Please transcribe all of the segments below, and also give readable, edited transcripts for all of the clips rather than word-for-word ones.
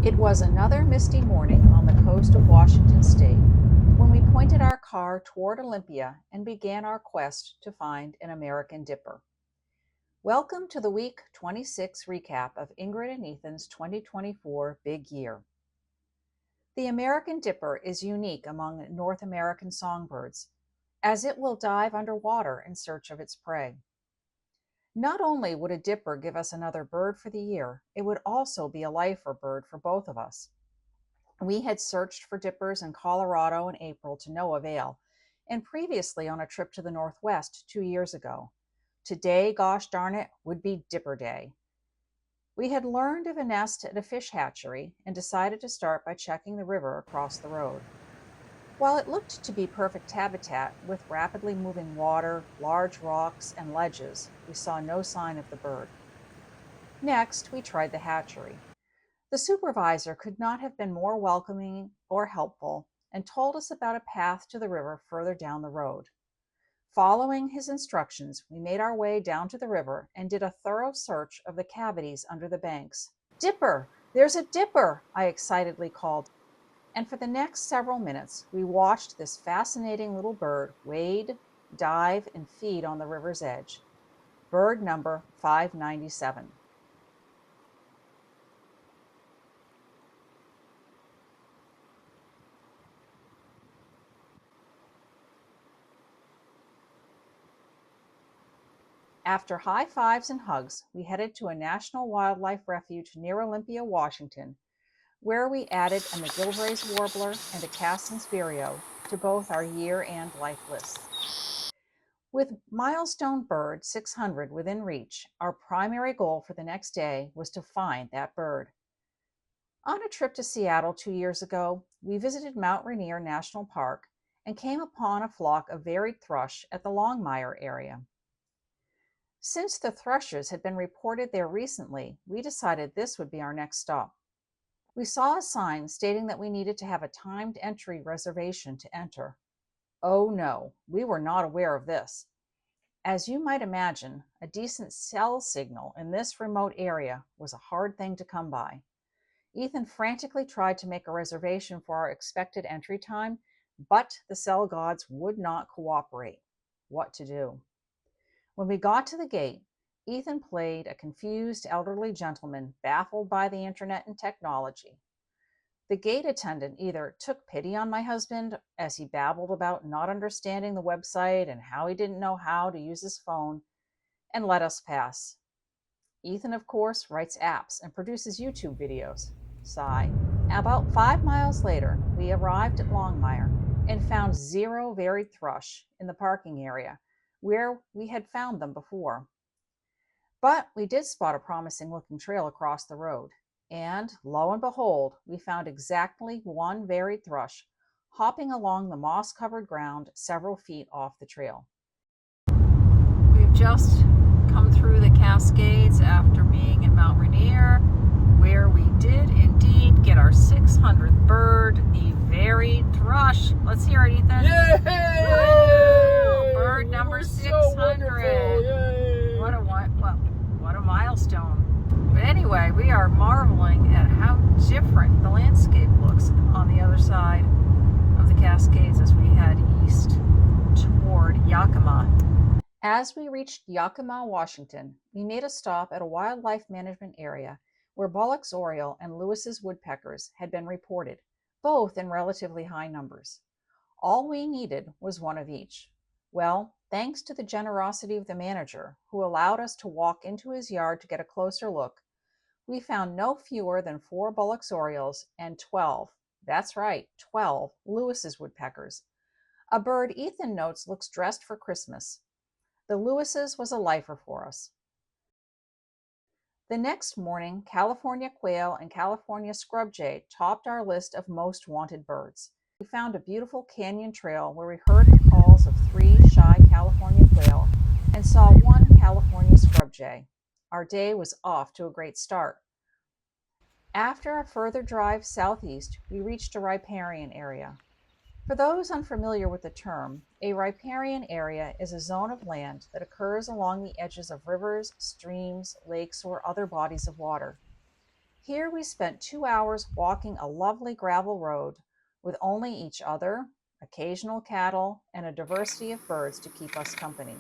It was another misty morning on the coast of Washington State when we pointed our car toward Olympia and began our quest to find an American dipper. Welcome to the week 26 recap of Ingrid and Ethan's 2024 Big Year. The American dipper is unique among North American songbirds, as it will dive underwater in search of its prey. Not only would a dipper give us another bird for the year, it would also be a lifer bird for both of us. We had searched for dippers in Colorado in April to no avail, and previously on a trip to the Northwest 2 years ago. Today, gosh darn it, would be Dipper Day. We had learned of a nest at a fish hatchery and decided to start by checking the river across the road. While it looked to be perfect habitat with rapidly moving water, large rocks, and ledges, we saw no sign of the bird. Next, we tried the hatchery. The supervisor could not have been more welcoming or helpful and told us about a path to the river further down the road. Following his instructions, we made our way down to the river and did a thorough search of the cavities under the banks. "Dipper! There's a dipper!" I excitedly called. And for the next several minutes, we watched this fascinating little bird wade, dive, and feed on the river's edge. Bird number 597. After high fives and hugs, we headed to a national wildlife refuge near Olympia, Washington, where we added a McGillivray's warbler and a Cassin's vireo to both our year and life lists. With milestone bird 600 within reach, our primary goal for the next day was to find that bird. On a trip to Seattle 2 years ago, we visited Mount Rainier National Park and came upon a flock of varied thrush at the Longmire area. Since the thrushes had been reported there recently, we decided this would be our next stop. We saw a sign stating that we needed to have a timed entry reservation to enter. Oh no, we were not aware of this. As you might imagine, a decent cell signal in this remote area was a hard thing to come by. Ethan frantically tried to make a reservation for our expected entry time, but the cell gods would not cooperate. What to do? When we got to the gate, Ethan played a confused elderly gentleman baffled by the internet and technology. The gate attendant either took pity on my husband as he babbled about not understanding the website and how he didn't know how to use his phone, and let us pass. Ethan, of course, writes apps and produces YouTube videos. Sigh. About 5 miles later, we arrived at Longmire and found 0 varied thrush in the parking area where we had found them before. But we did spot a promising looking trail across the road, and lo and behold, we found exactly 1 varied thrush hopping along the moss-covered ground several feet off the trail. We've just come through the Cascades after being at Mount Rainier, where we did indeed get our 600th bird, the varied thrush. Let's hear it, Ethan. Yay! Bird number 600. So What a milestone. But anyway, we are marveling at how different the landscape looks on the other side of the Cascades as we head east toward Yakima. As we reached Yakima, Washington, we made a stop at a wildlife management area where Bullock's oriole and Lewis's woodpeckers had been reported, both in relatively high numbers. All we needed was 1 of each. Well, thanks to the generosity of the manager, who allowed us to walk into his yard to get a closer look, we found no fewer than 4 Bullock's orioles and 12, that's right, 12 Lewis's woodpeckers. A bird Ethan notes looks dressed for Christmas. The Lewis's was a lifer for us. The next morning, California quail and California scrub jay topped our list of most wanted birds. We found a beautiful canyon trail where we heard the calls of 3 shy California quail and saw 1 California scrub jay. Our day was off to a great start. After a further drive southeast, we reached a riparian area. For those unfamiliar with the term, a riparian area is a zone of land that occurs along the edges of rivers, streams, lakes, or other bodies of water. Here we spent 2 hours walking a lovely gravel road with only each other, occasional cattle, and a diversity of birds to keep us company.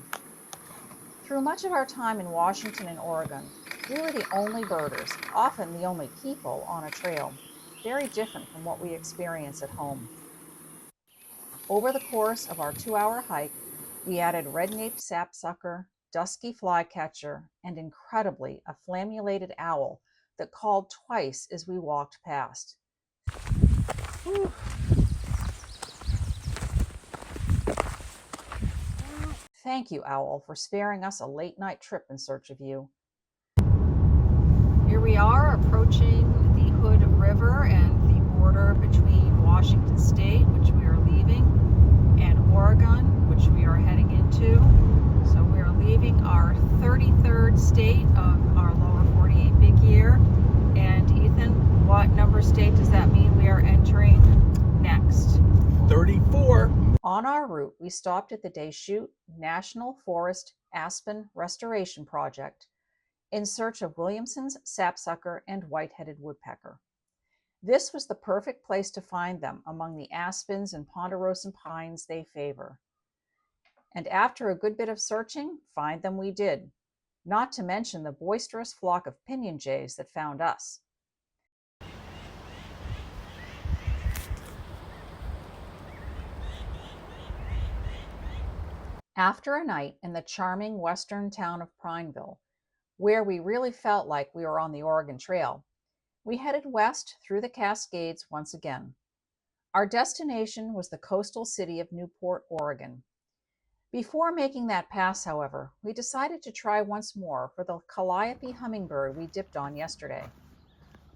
Through much of our time in Washington and Oregon, we were the only birders, often the only people on a trail, very different from what we experience at home. Over the course of our 2-hour hike, we added red-naped sapsucker, dusky flycatcher, and incredibly, a flammulated owl that called twice as we walked past. Whew. Thank you, owl, for sparing us a late-night trip in search of you. Here we are approaching the Hood River and the border between Washington State, which we are leaving, and Oregon, which we are heading into. So we are leaving our 33rd state of our lower 48 big year. And Ethan, what number state does that mean we are entering next? 34. On our route, we stopped at the Deschutes National Forest Aspen Restoration Project in search of Williamson's sapsucker and white-headed woodpecker. This was the perfect place to find them among the aspens and ponderosa pines they favor. And after a good bit of searching, find them we did, not to mention the boisterous flock of pinyon jays that found us. After a night in the charming western town of Prineville, where we really felt like we were on the Oregon Trail, we headed west through the Cascades once again. Our destination was the coastal city of Newport, Oregon. Before making that pass, however, we decided to try once more for the calliope hummingbird we dipped on yesterday.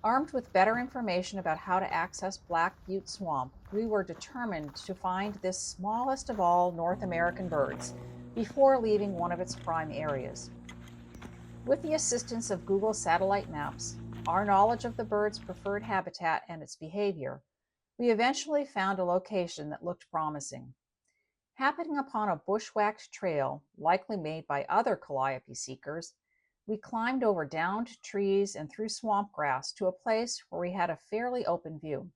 Armed with better information about how to access Black Butte Swamp, we were determined to find this smallest of all North American birds before leaving one of its prime areas. With the assistance of Google satellite maps, our knowledge of the bird's preferred habitat and its behavior, we eventually found a location that looked promising. Happening upon a bushwhacked trail, likely made by other calliope seekers, we climbed over downed trees and through swamp grass to a place where we had a fairly open view.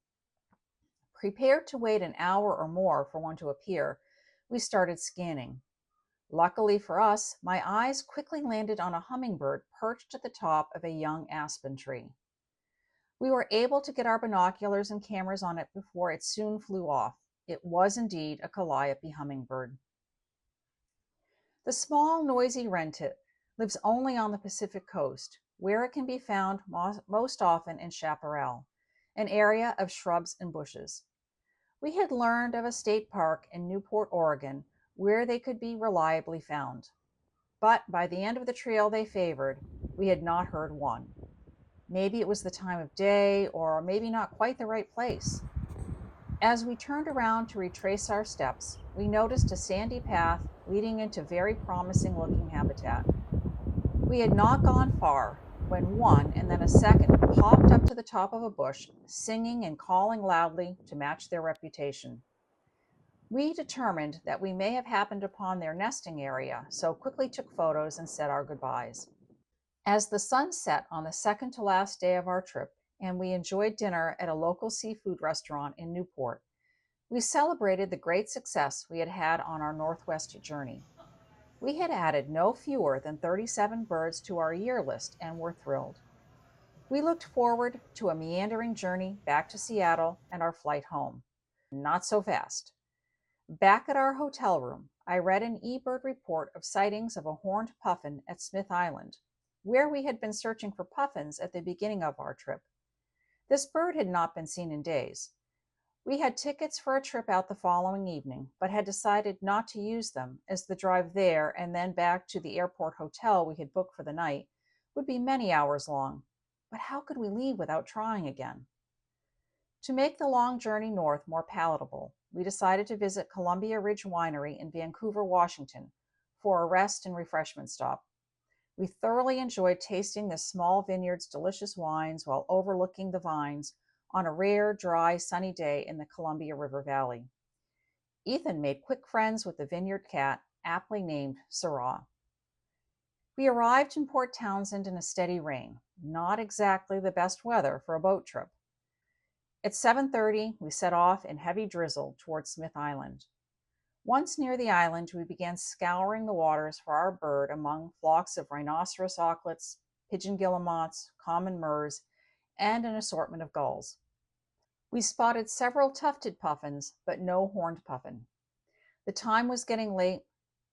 Prepared to wait an hour or more for one to appear, we started scanning. Luckily for us, my eyes quickly landed on a hummingbird perched at the top of a young aspen tree. We were able to get our binoculars and cameras on it before it soon flew off. It was indeed a calliope hummingbird. The small, noisy wren-tit lives only on the Pacific coast, where it can be found most often in chaparral, an area of shrubs and bushes. We had learned of a state park in Newport, Oregon, where they could be reliably found. But by the end of the trail they favored, we had not heard one. Maybe it was the time of day, or maybe not quite the right place. As we turned around to retrace our steps, we noticed a sandy path leading into very promising looking habitat. We had not gone far when one and then a second popped up to the top of a bush, singing and calling loudly to match their reputation. We determined that we may have happened upon their nesting area, so quickly took photos and said our goodbyes. As the sun set on the second to last day of our trip, and we enjoyed dinner at a local seafood restaurant in Newport, we celebrated the great success we had had on our Northwest journey. We had added no fewer than 37 birds to our year list and were thrilled. We looked forward to a meandering journey back to Seattle and our flight home. Not so fast. Back at our hotel room, I read an eBird report of sightings of a horned puffin at Smith Island, where we had been searching for puffins at the beginning of our trip. This bird had not been seen in days. We had tickets for a trip out the following evening, but had decided not to use them as the drive there and then back to the airport hotel we had booked for the night would be many hours long. But how could we leave without trying again? To make the long journey north more palatable, we decided to visit Columbia Ridge Winery in Vancouver, Washington, for a rest and refreshment stop. We thoroughly enjoyed tasting the small vineyard's delicious wines while overlooking the vines on a rare, dry, sunny day in the Columbia River Valley. Ethan made quick friends with the vineyard cat, aptly named Syrah. We arrived in Port Townsend in a steady rain, not exactly the best weather for a boat trip. At 7:30, we set off in heavy drizzle towards Smith Island. Once near the island, we began scouring the waters for our bird among flocks of rhinoceros auklets, pigeon guillemots, common murres, and an assortment of gulls. We spotted several tufted puffins, but no horned puffin. The time was getting late,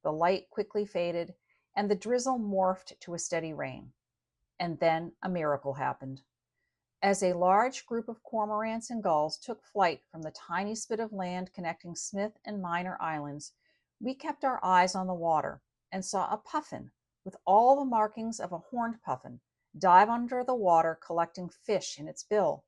the light quickly faded, and the drizzle morphed to a steady rain. And then a miracle happened. As a large group of cormorants and gulls took flight from the tiny spit of land connecting Smith and Minor Islands, we kept our eyes on the water and saw a puffin, with all the markings of a horned puffin, dive under the water collecting fish in its bill.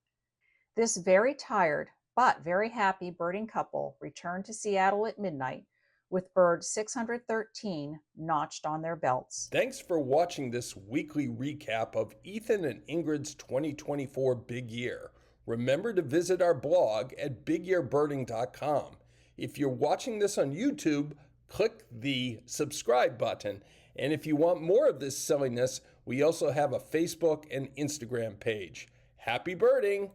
This very tired but very happy birding couple returned to Seattle at midnight with bird 613 notched on their belts. Thanks for watching this weekly recap of Ethan and Ingrid's 2024 Big Year. Remember to visit our blog at bigyearbirding.com. If you're watching this on YouTube, click the subscribe button. And if you want more of this silliness, we also have a Facebook and Instagram page. Happy birding!